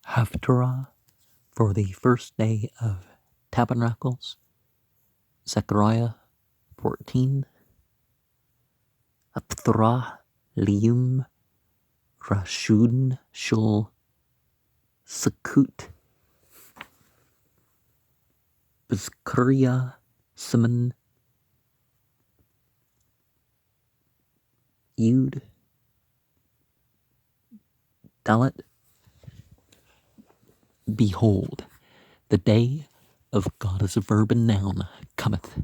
Haftarah for the first day of Tabernacles, Zechariah 14, Haftarah Lium Rashun Shul Sakut Bizkuria Simon Yud Dalet. Behold, the day of God as a verb and noun cometh,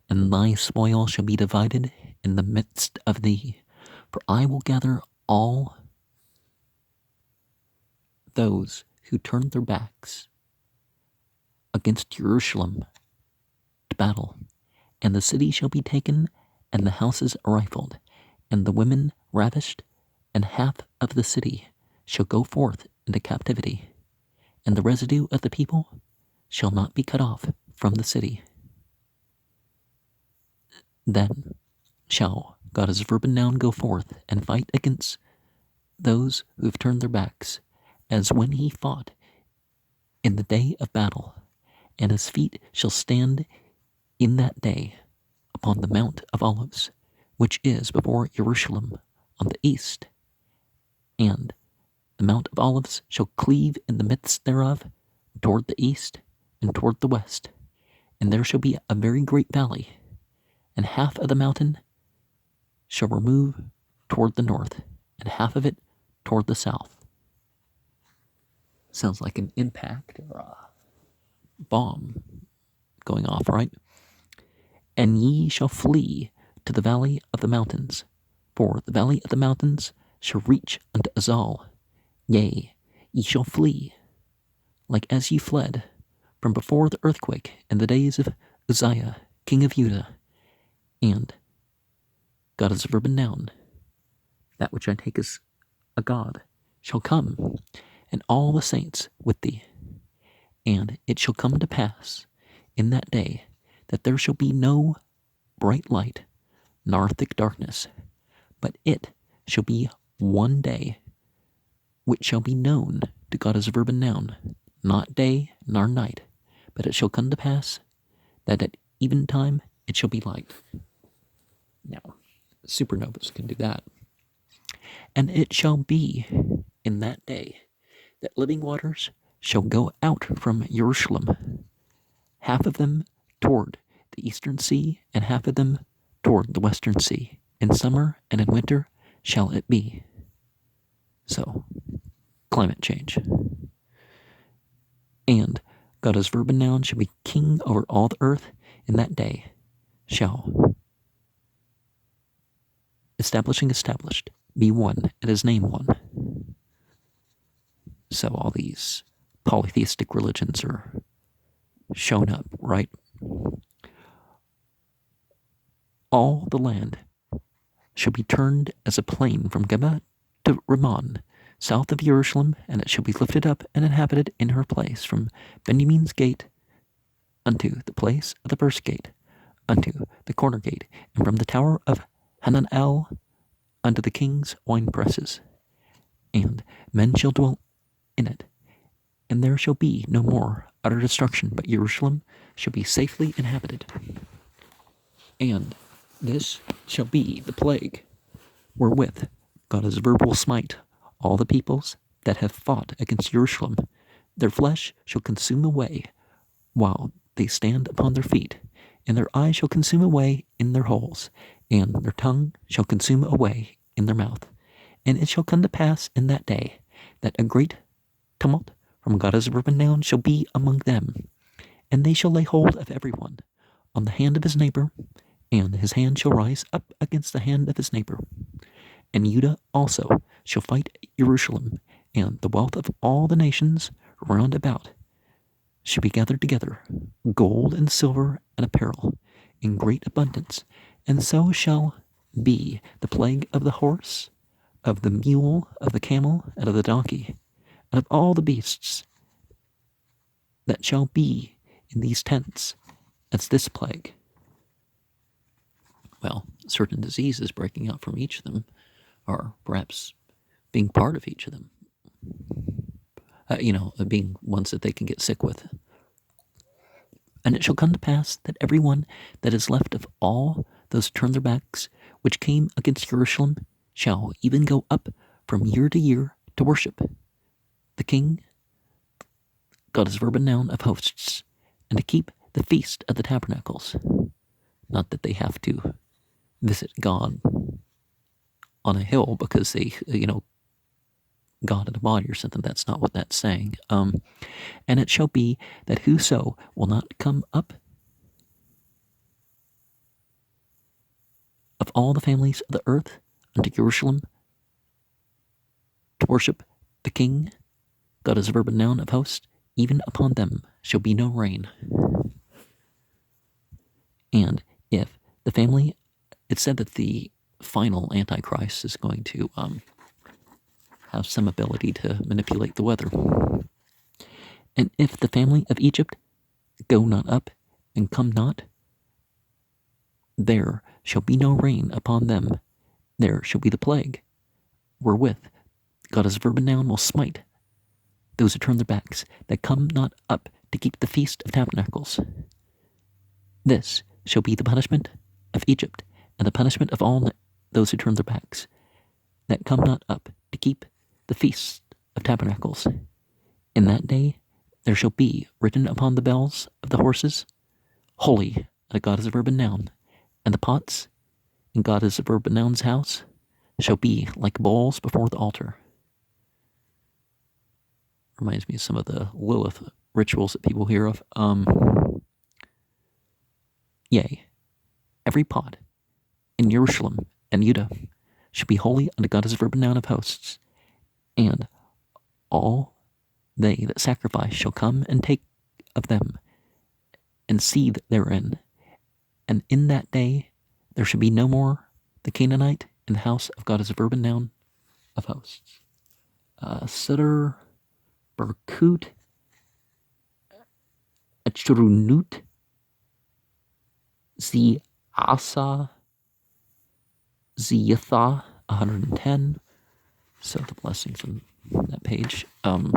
and thy spoil shall be divided in the midst of thee. For I will gather all those who turned their backs against Jerusalem to battle, and the city shall be taken, and the houses rifled, and the women ravished, and half of the city shall go forth into captivity, and the residue of the people shall not be cut off from the city. Then shall God as a verb and noun go forth and fight against those who have turned their backs, as when he fought in the day of battle, and his feet shall stand in that day upon the Mount of Olives, which is before Jerusalem on the east, and the Mount of Olives shall cleave in the midst thereof toward the east and toward the west, and there shall be a very great valley, and half of the mountain shall remove toward the north, and half of it toward the south. Sounds like an impact or a bomb going off, right? And ye shall flee to the valley of the mountains, for the valley of the mountains shall reach unto Azal. Yea, ye shall flee, like as ye fled from before the earthquake in the days of Uzziah, king of Judah. And God is a verb and noun. That which I take as a God shall come, and all the saints with thee. And it shall come to pass in that day that there shall be no bright light, nor thick darkness, but it shall be one day which shall be known to God as a verb and noun, not day nor night, but it shall come to pass that at eventime it shall be light. Now, supernovas can do that. And it shall be in that day that living waters shall go out from Jerusalem, half of them toward the eastern sea, and half of them toward the western sea. In summer and in winter shall it be. So, climate change. And God as verb and noun shall be king over all the earth in that day, shall, established, be one, and his name one. So all these polytheistic religions are shown up, right? All the land shall be turned as a plain from Geba to Rimmon, south of Jerusalem, and it shall be lifted up and inhabited in her place, from Benjamin's gate unto the place of the first gate, unto the corner gate, and from the tower of Hananel unto the king's wine presses. And men shall dwell in it, and there shall be no more utter destruction, but Jerusalem shall be safely inhabited. And this shall be the plague wherewith God as a verb will smite all the peoples that have fought against Jerusalem. Their flesh shall consume away while they stand upon their feet, and their eyes shall consume away in their holes, and their tongue shall consume away in their mouth. And it shall come to pass in that day that a great tumult from God as a verb and noun shall be among them, and they shall lay hold of every one on the hand of his neighbor, and his hand shall rise up against the hand of his neighbor. And Judah also shall fight Jerusalem, and the wealth of all the nations round about shall be gathered together, gold and silver and apparel, in great abundance. And so shall be the plague of the horse, of the mule, of the camel, and of the donkey, and of all the beasts that shall be in these tents, as this plague. Well, certain diseases breaking out from each of them, or perhaps being part of each of them. being ones that they can get sick with. And it shall come to pass that every one that is left of all those who turn their backs, which came against Jerusalem, shall even go up from year to year to worship the King, God is verb and noun of hosts, and to keep the feast of the Tabernacles. Not that they have to visit God on a hill because they, God in a body or something. That's not what that's saying. And it shall be that whoso will not come up of all the families of the earth unto Jerusalem to worship the King, God is a verb and noun of hosts, even upon them shall be no rain. And if the family, it said that the final Antichrist is going to have some ability to manipulate the weather. And if the family of Egypt go not up and come not, there shall be no rain upon them. There shall be the plague, wherewith God as verb and noun will smite those who turn their backs, that come not up to keep the feast of tabernacles. This shall be the punishment of Egypt, and the punishment of all those who turn their backs, that come not up to keep the feast of tabernacles. In that day there shall be written upon the bells of the horses, Holy, and God is a verb and noun, and the pots, and God is a verb and noun's house, shall be like bowls before the altar. Reminds me of some of the Lilith rituals that people hear of. Yea, every pot in Jerusalem and Judah shall be holy unto God as a verb and noun of hosts, and all they that sacrifice shall come and take of them, and seethe therein. And in that day there shall be no more the Canaanite in the house of God as a verb and noun of hosts. Sutter, Berkut, Echtrunut, Zi Asa, Ziyatha, 110. So the blessings on that page. Of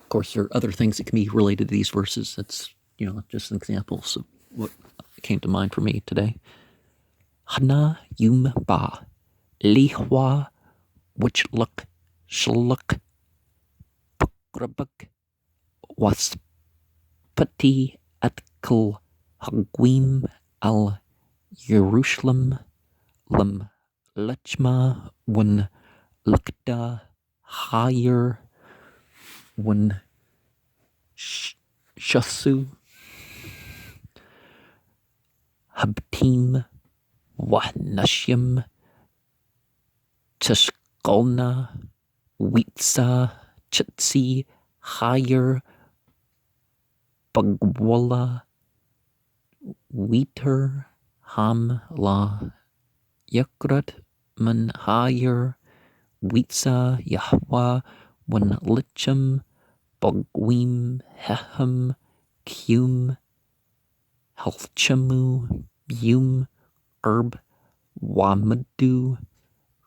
course, there are other things that can be related to these verses. That's, just examples of what came to mind for me today. Hana yum ba, lihwa, which look, shluk, pukrabuk, waspati atkal, hagwim al Jerusalem, lam lechma, when lukta, higher, when shasu, habtim, wahnashim, tashkolna, witsa, chitsi, higher, bagwala, wheater, ham la, yakrat, man higher, witsa, yahwa, when licham, bogwim, heham, cum, halchamu, bum, herb, wamadu,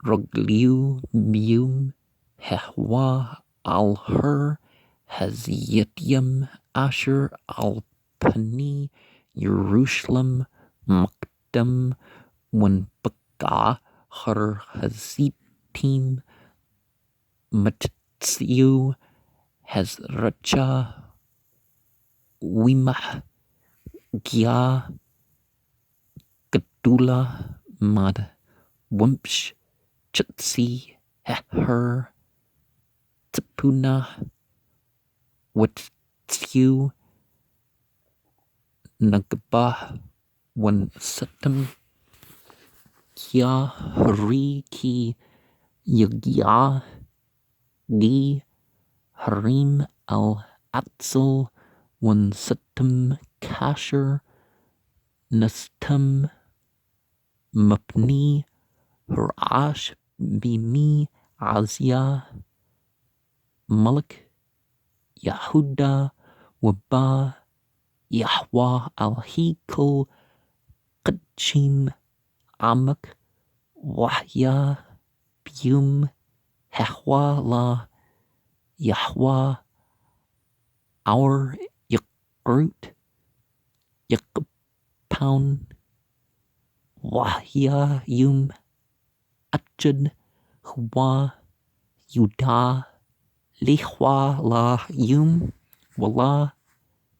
rogliu, bum, hehwa, al-her, haziyatyam, asher, al-pani, Jerusalem, makdam, when baka, har hazitim, matziu, Hazracha, Wimah, Gya, Gadula, Mad, Wumpsh, Chutsi, Heher, Tapuna, Watsiu, Nagba, Wan Satam, Kya, Hari, Ki, Yagya, Gi, Harim al-Atzel, Wan Satam, Kasher, Nastam, Mapni, Harash, Bimi, Azia, Malik, Yahuda, Waba, Yahwa, Al-Hikal, Qadshim, Amak, Wahya, Biyum Hehwa La Yahwa Our Yakrut Yakpound Wahya Yum Achad Hwa Yuda Lihwa La Yum Wala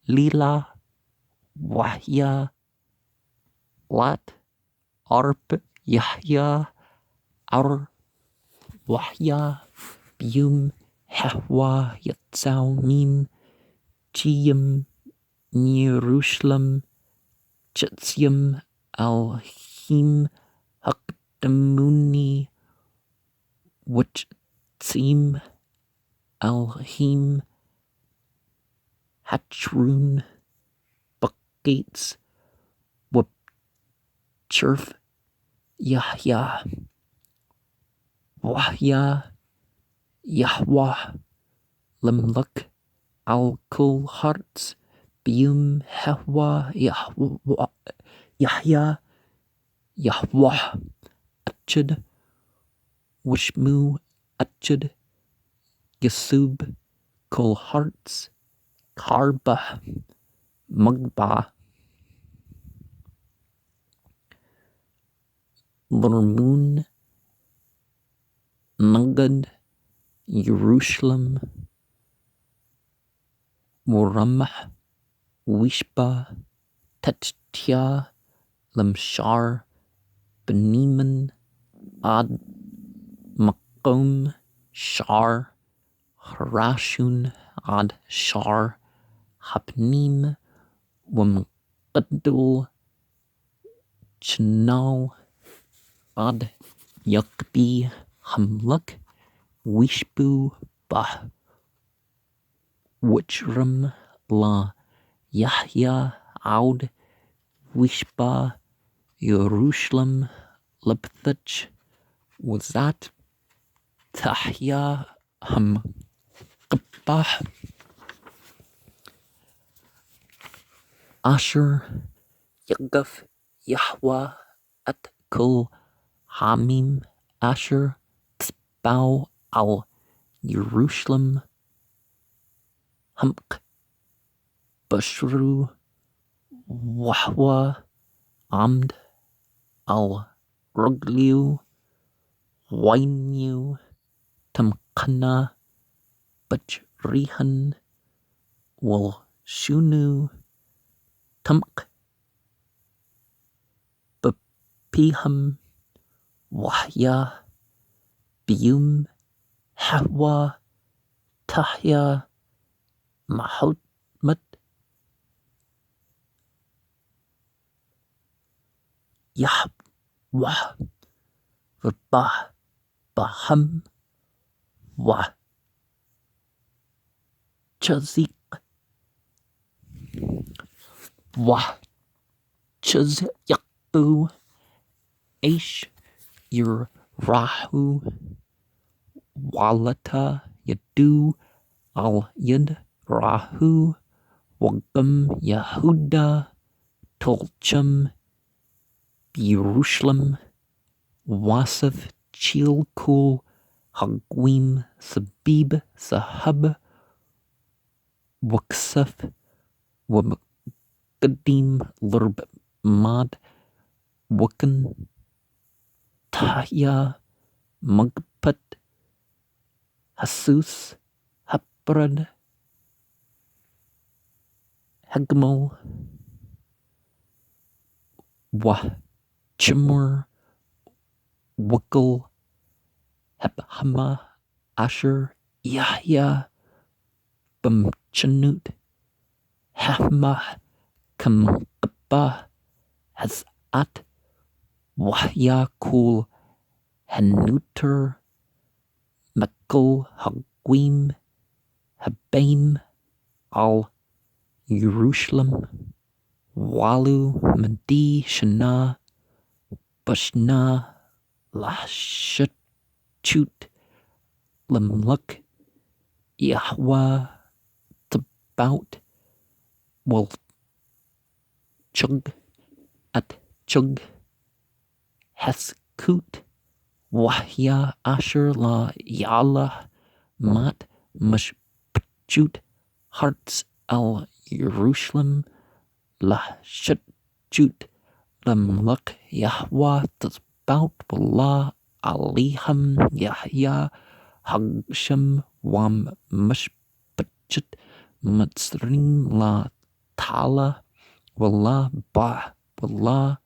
Lila Wahya Lat Arp Yahya Ar Wahya Biyum Hehwa Yatsau Mim Chiyam Jerusalem Chitzim Alhim Hakdamuni Witzim Alhim Hatrun Buckgates Wabchurf Yahya Wahya Yahweh Limluk Al-Kul Hearts Biyum Hehwa Yahya Yahweh Achid Wishmu Achid Yasub Kul Hearts Karba Mugba Lurmun Nugad Jerusalem Muramah Wishba Tetya Lemshar Beniman Ad Makom Shar Harashun Ad Shar Hapnim Wamqadul Chnal Ad Yakbi Hamluk Wishbu Bah Wichram La Yahya Aud Wishba Jerusalem Lebthach Wazat Tahya Hamqbah Asher Yagaf Yahwa At Kul Hamim Asher Tzbau Al Jerusalem Hamk Bashru Wahwa Amd Al Rugliu Wainu Tamkana Bajrihan Wal Shunu Tamk Bapiham Wahya Biyum Hawa Tahya Mahutmat Yahwah Rabah Baham Wah Chazik Wah Chazyaku Aish Rahu Walata Yadu Al Yad Rahu Wagam Yahuda Tolcham Jerusalem Wasaf Chilkul Hagwim Sabib Sahab Waksaf Wabgadim Lurb Mad Wakan Tahya Mugpat Hasus Haprad Hagmal Wah Chimur Wukal Hebhama Asher Yahya Bumchanut Hahmah Kamqba Hazat Wahya Kul Hanuter Makul Hagwim Habaim Al Jerusalem Walu Madi Shana Bashna Lashachut Lemluk Yahwa Tabout Wal Chug At Chug Heskut Wahya Asher La Yala Mat Mashpachut Hearts Al Jerusalem La Shutjut Lamluk Yahwa Tazbout Wallah Aliham Yahya Hagsham Wam Mashpachut Matsrim La Tala Wallah Ba Wallah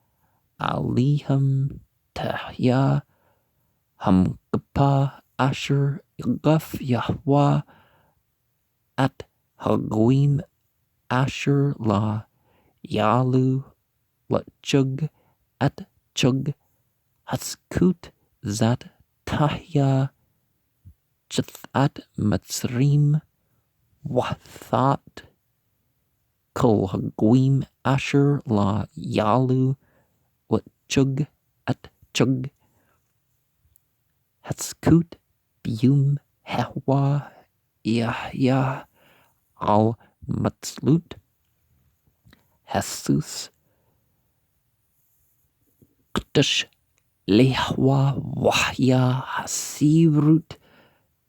Aliham Tahya Hamkapa Asher Guf Yahwa At Hagoim Asher La Yalu La Chug At Chug Haskut Zat Tahya Chathat Matsrim Wathat Kol Hagoim Asher La Yalu La Chug At Chug Hatskut Bium Hewa Yahya Al Matslut Jesus Ktush Lehwa Wahya Hasivrut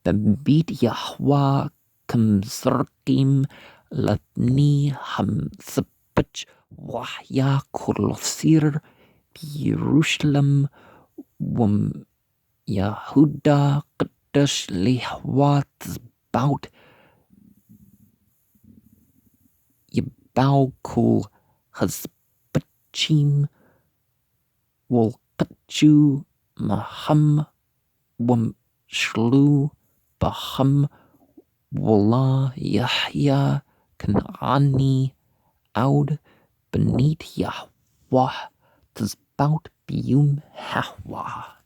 Bambit Yahwa Kamzarkim Latni Hamzapach Wahya Kulosir Jerusalem Wam Yahuda Ktush Lehwa Tzbaut Yabau Kul Hazbachim Wolkachu Maham Wam Shlu Baham Wallah Yahya Kanani Aud Benit Yahweh Tzbaut Bium Hahwa.